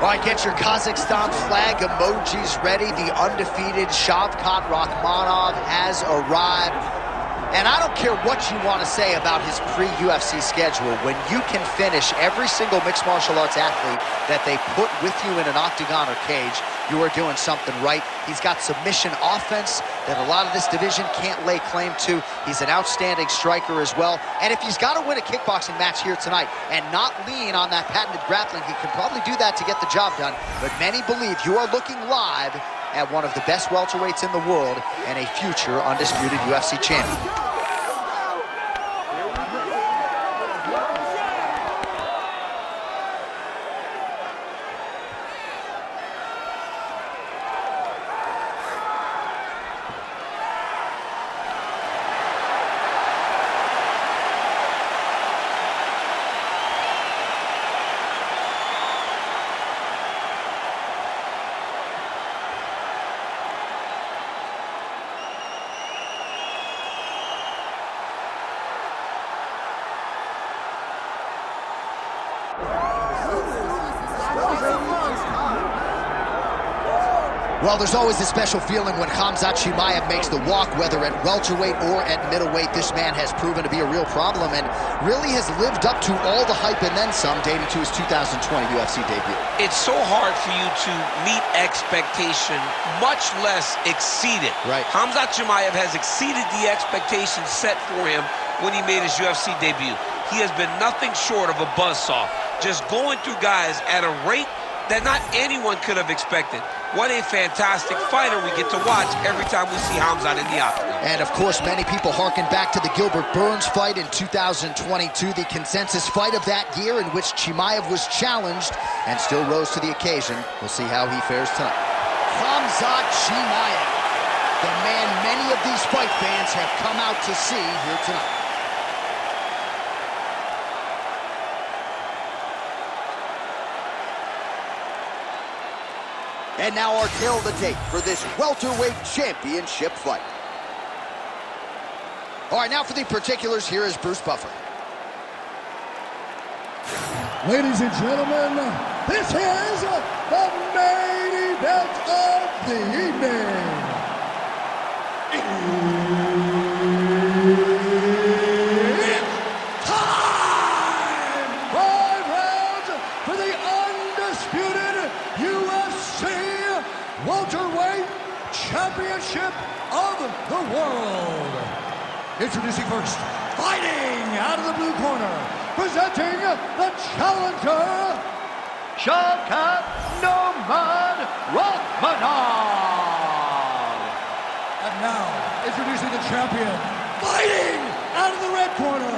All right, get your Kazakhstan flag emojis ready. The undefeated Shavkat Rakhmonov has arrived. And I don't care what you want to say about his pre-UFC schedule. When you can finish every single mixed martial arts athlete that they put with you in an octagon or cage, you are doing something right. He's got submission offense that a lot of this division can't lay claim to. He's an outstanding striker as well. And if he's got to win a kickboxing match here tonight and not lean on that patented grappling, he can probably do that to get the job done. But many believe you are looking live at one of the best welterweights in the world and a future undisputed UFC champion. Well, there's always a special feeling when Khamzat Chimaev makes the walk, whether at welterweight or at middleweight. This man has proven to be a real problem and really has lived up to all the hype and then some, dating to his 2020 UFC debut. It's so hard for you to meet expectation, much less exceed it. Right. Khamzat Chimaev has exceeded the expectations set for him when he made his UFC debut. He has been nothing short of a buzzsaw, just going through guys at a rate that not anyone could have expected. What a fantastic fighter we get to watch every time we see Khamzat in the octagon. And of course, many people harken back to the Gilbert Burns fight in 2022, the consensus fight of that year in which Chimaev was challenged and still rose to the occasion. We'll see how he fares tonight. Khamzat Chimaev, the man many of these fight fans have come out to see here tonight. And now our tale of the tape for this welterweight championship fight. All right, now for the particulars, here is Bruce Buffer. Ladies and gentlemen, this is the main event of the evening. It's time! 5 rounds for the undisputed UFC welterweight championship of the world. Introducing first, fighting out of the blue corner, presenting the challenger, Shavkat Rakhmonov. And now, introducing the champion, fighting out of the red corner,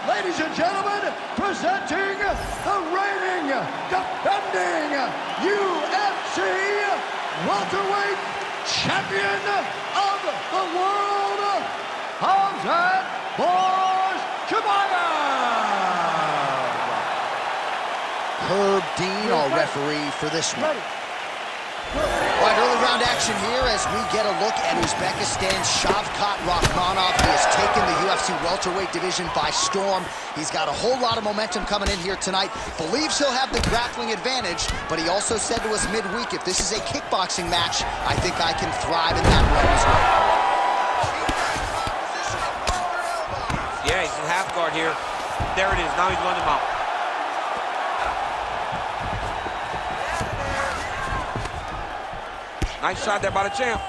ladies and gentlemen, presenting the reigning, defending UFC welterweight champion of the world, Khamzat Chimaev. Herb Dean, our referee for this one. All right, early round action here as we get a look at Uzbekistan's Shavkat Rakhmonov. He has taken the UFC welterweight division by storm. He's got a whole lot of momentum coming in here tonight. Believes he'll have the grappling advantage, but he also said to us midweek, if this is a kickboxing match, I think I can thrive in that realm as well. Yeah, he's in half guard here. There it is. Now he's running him out. Nice shot there by the champ.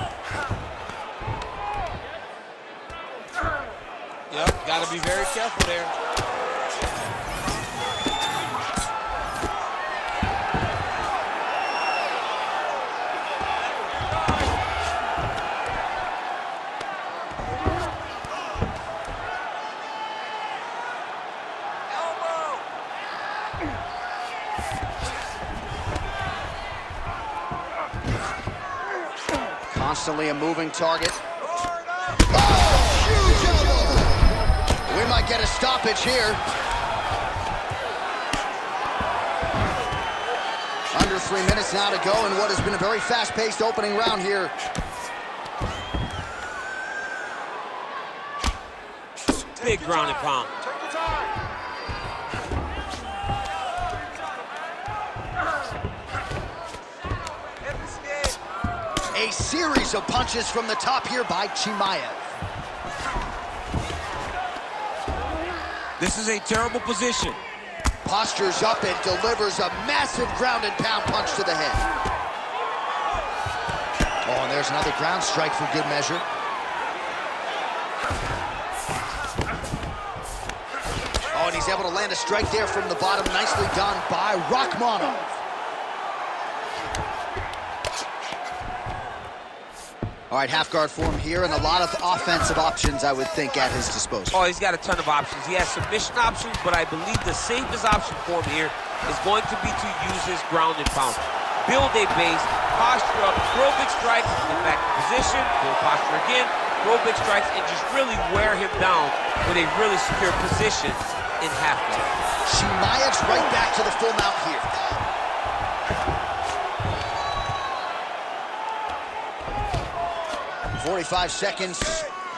Yep, got to be very careful there. Constantly a moving target. Oh, huge elbow! We might get a stoppage here. Under 3 minutes now to go in what has been a very fast-paced opening round here. Big ground and pound. A series of punches from the top here by Chimaev. This is a terrible position. Postures up and delivers a massive ground and pound punch to the head. Oh, and there's another ground strike for good measure. Oh, and he's able to land a strike there from the bottom. Nicely done by Rakhmonov. All right, half guard form here, and a lot of offensive options, I would think, at his disposal. Oh, he's got a ton of options. He has submission options, but I believe the safest option for him here is going to be to use his ground and pound. Build a base, posture up, throw big strikes, get back in position, build posture again, throw big strikes, and just really wear him down with a really secure position in half guard. Chimaev's right back to the full mount here. 45 seconds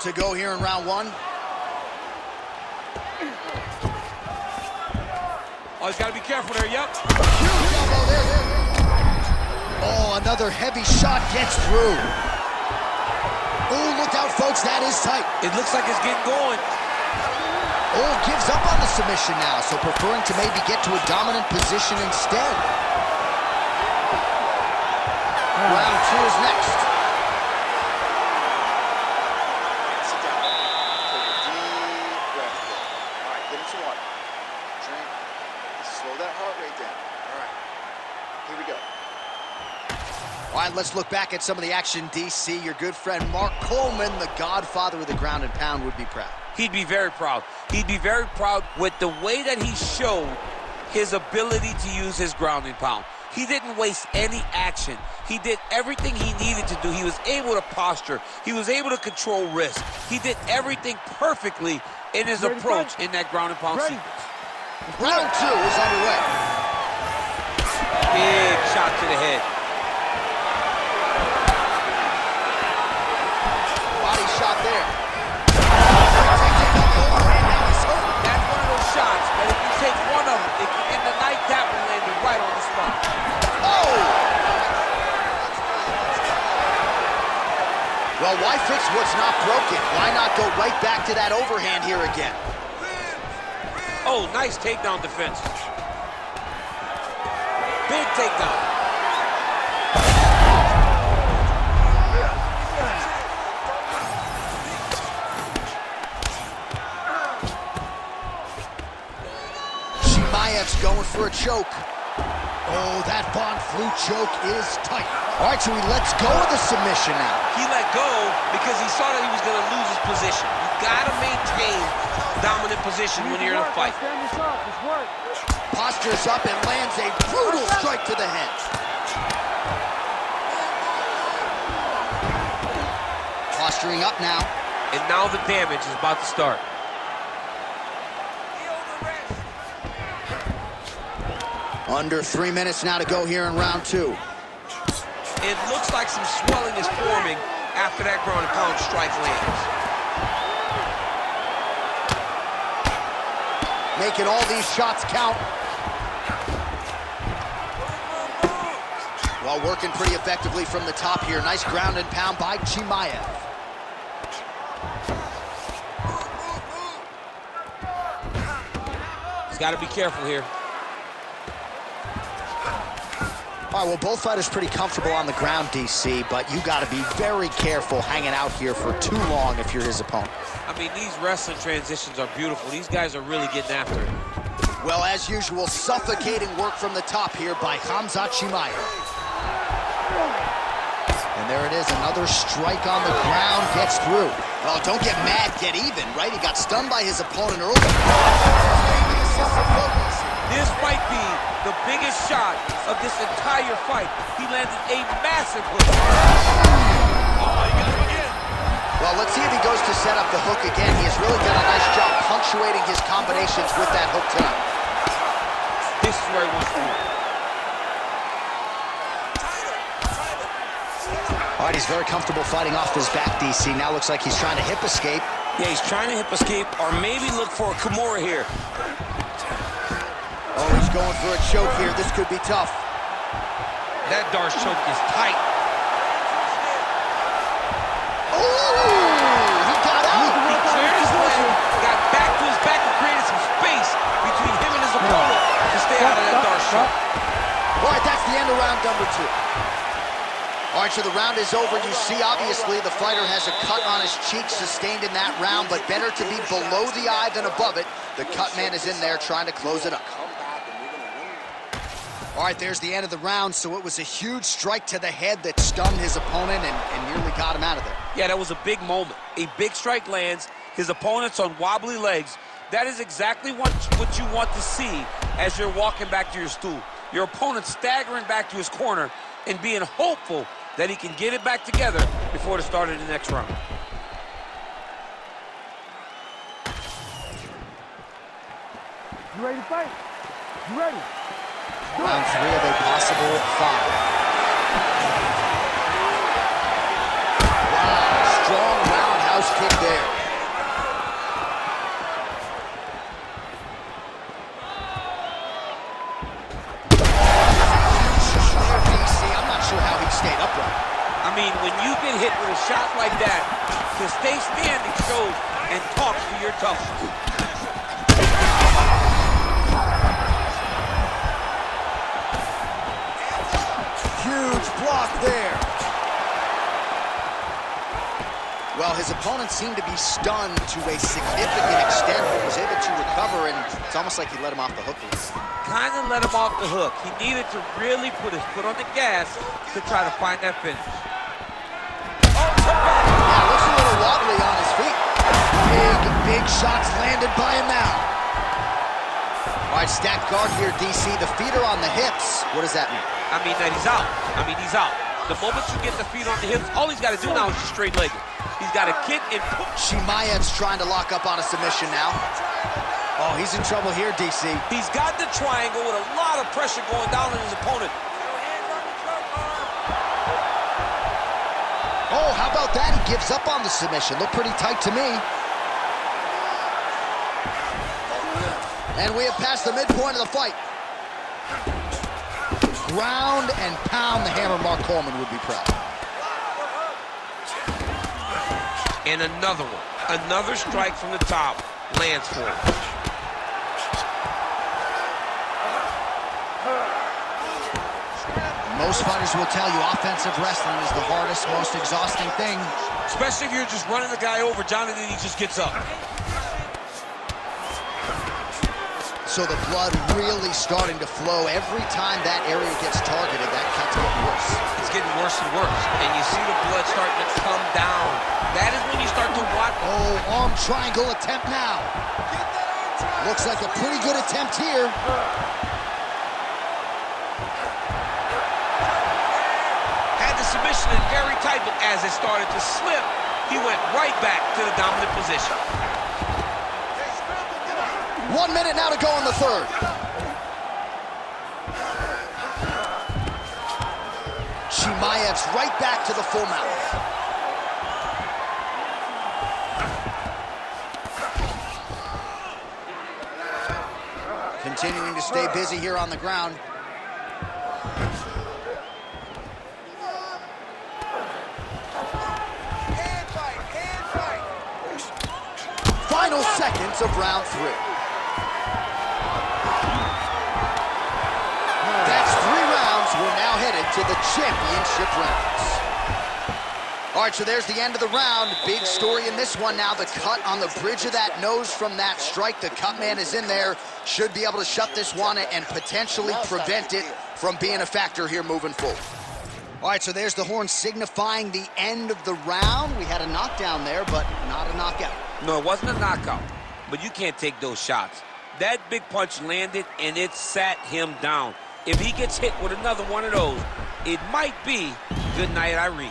to go here in round one. Oh, he's got to be careful there, yep. Oh, another heavy shot gets through. Oh, look out, folks, that is tight. It looks like it's getting going. Oh, gives up on the submission now, so preferring to maybe get to a dominant position instead. Round two is next. All right, let's look back at some of the action, DC. Your good friend Mark Coleman, the godfather of the ground and pound, would be proud. He'd be very proud. He'd be very proud with the way that he showed his ability to use his ground and pound. He didn't waste any action. He did everything he needed to do. He was able to posture. He was able to control risk. He did everything perfectly in his approach in that ground and pound sequence. Round two is underway. Big shot to the head. Body shot there. That's one of those shots that if you take one of them, it can end the night. That one landed right on the spot. Oh! Well, why fix what's not broken? Why not go right back to that overhand here again? Oh, nice takedown defense. Big takedown. Chimaev's going for a choke. Oh, that Von Flue choke is tight. All right, so he lets go of the submission now. He let go because he saw that he was going to lose his position. You got to maintain dominant position when you're in a fight. Postures up and lands a brutal strike to the head. Posturing up now. And now the damage is about to start. Under 3 minutes now to go here in round two. It looks like some swelling is forming after that ground and pound strike lands. Making all these shots count. Well, working pretty effectively from the top here. Nice ground and pound by Chimaev. He's got to be careful here. All right, well, both fighters pretty comfortable on the ground, DC, but you got to be very careful hanging out here for too long if you're his opponent. I mean, these wrestling transitions are beautiful. These guys are really getting after it. Well, as usual, suffocating work from the top here by Khamzat Chimaev. And there it is, another strike on the ground, gets through. Well, don't get mad, get even, right? He got stunned by his opponent early. This might be the biggest shot of this entire fight. He landed a massive hook. Oh, he got him again. Well, let's see if he goes to set up the hook again. He has really done a nice job punctuating his combinations with that hook tonight. This is where he wants to be. All right, he's very comfortable fighting off his back, DC. Now looks like he's trying to hip escape. Yeah, he's trying to hip escape or maybe look for a Kimura here. Oh, he's going for a choke here. This could be tough. That Darce choke is tight. He got out. He cleared his leg, got back to his back and created some space between him and his opponent to stay out of that dark shot. All right, that's the end of round number 2. All right, so the round is over. You see, obviously, the fighter has a cut on his cheek sustained in that round, but better to be below the eye than above it. The cut man is in there trying to close it up. All right, there's the end of the round. So it was a huge strike to the head that stunned his opponent and nearly got him out of there. Yeah, that was a big moment. A big strike lands. His opponent's on wobbly legs. That is exactly what you want to see as you're walking back to your stool. Your opponent staggering back to his corner and being hopeful that he can get it back together before the start of the next round. You ready to fight? You ready? Round 3 of a possible 5. Wow, strong roundhouse kick there. I'm not sure how he stayed upright. I mean, when you get hit with a shot like that, to stay standing shows and talks to your toughness. Huge block there. Well, his opponent seemed to be stunned to a significant extent, but was able to recover, and it's almost like he let him off the hook. Kind of let him off the hook. He needed to really put his foot on the gas to try to find that finish. Yeah, looks a little wobbly on his feet. Big shots landed by him now. All right, stacked guard here, DC. The feet are on the hips. What does that mean? I mean that he's out. He's out. The moment you get the feet on the hips, all he's got to do now is just straight leg it. He's got to kick and push. Chimaev's trying to lock up on a submission now. Oh, he's in trouble here, DC. He's got the triangle with a lot of pressure going down on his opponent. Oh, how about that? He gives up on the submission. Looked pretty tight to me. And we have passed the midpoint of the fight. Ground and pound the hammer. Mark Coleman would be proud. And another one. Another strike from the top lands for him. Most fighters will tell you offensive wrestling is the hardest, most exhausting thing. Especially if you're just running the guy over, Johnny, then he just gets up. So the blood really starting to flow. Every time that area gets targeted, that cut's getting worse. It's getting worse and worse. And you see the blood starting to come down. That is when you start to watch. Oh, arm triangle attempt now. Looks like a pretty good attempt here. Had the submission in very tight, but as it started to slip, he went right back to the dominant position. 1 minute now to go in the third. Chimaev's right back to the full mount. Continuing to stay busy here on the ground. Final seconds of round 3. That's 3 rounds. We're now headed to the championship rounds. All right, so there's the end of the round. Big story in this one now. The cut on the bridge of that nose from that strike. The cut man is in there. Should be able to shut this one and potentially prevent it from being a factor here moving forward. All right, so there's the horn signifying the end of the round. We had a knockdown there, but not a knockout. No, it wasn't a knockout, but you can't take those shots. That big punch landed, and it sat him down. If he gets hit with another one of those, it might be good night, Irene.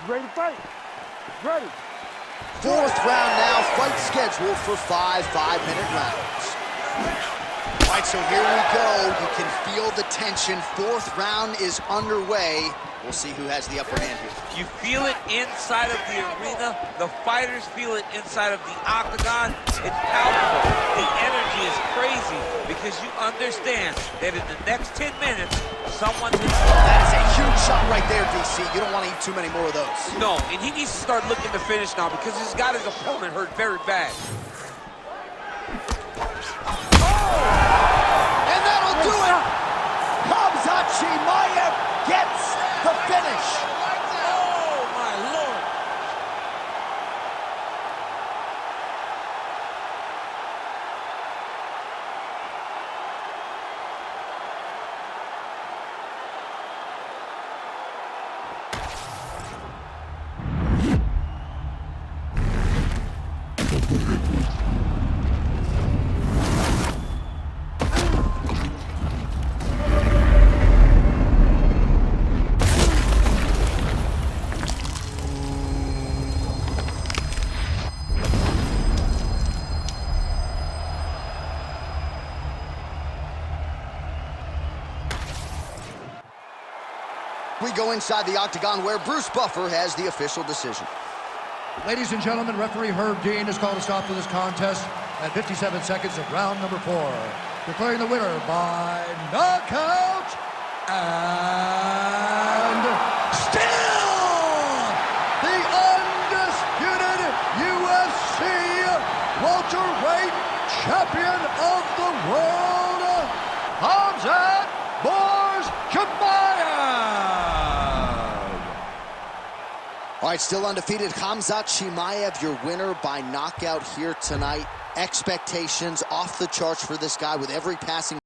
Ready to fight? Ready. 4th round now, fight scheduled for 5 5-minute rounds. All right, so here we go. You can feel the tension. Fourth round is underway. We'll see who has the upper hand here. You feel it inside of the arena. The fighters feel it inside of the octagon. It's palpable. The energy is crazy because you understand that in the next 10 minutes, someone's in trouble. That is a huge shot right there, DC. You don't want to eat too many more of those. No, and he needs to start looking to finish now because he's got his opponent hurt very bad. And that'll do it! Khamzat Chimaev gets the finish. Oh, my Lord. We go inside the octagon where Bruce Buffer has the official decision. Ladies and gentlemen, referee Herb Dean has called a stop to this contest at 57 seconds of round number 4, declaring the winner by knockout and still the undisputed UFC welterweight champion of the world, Khamzat Chimaev. All right, still undefeated, Khamzat Chimaev, your winner by knockout here tonight. Expectations off the charts for this guy with every passing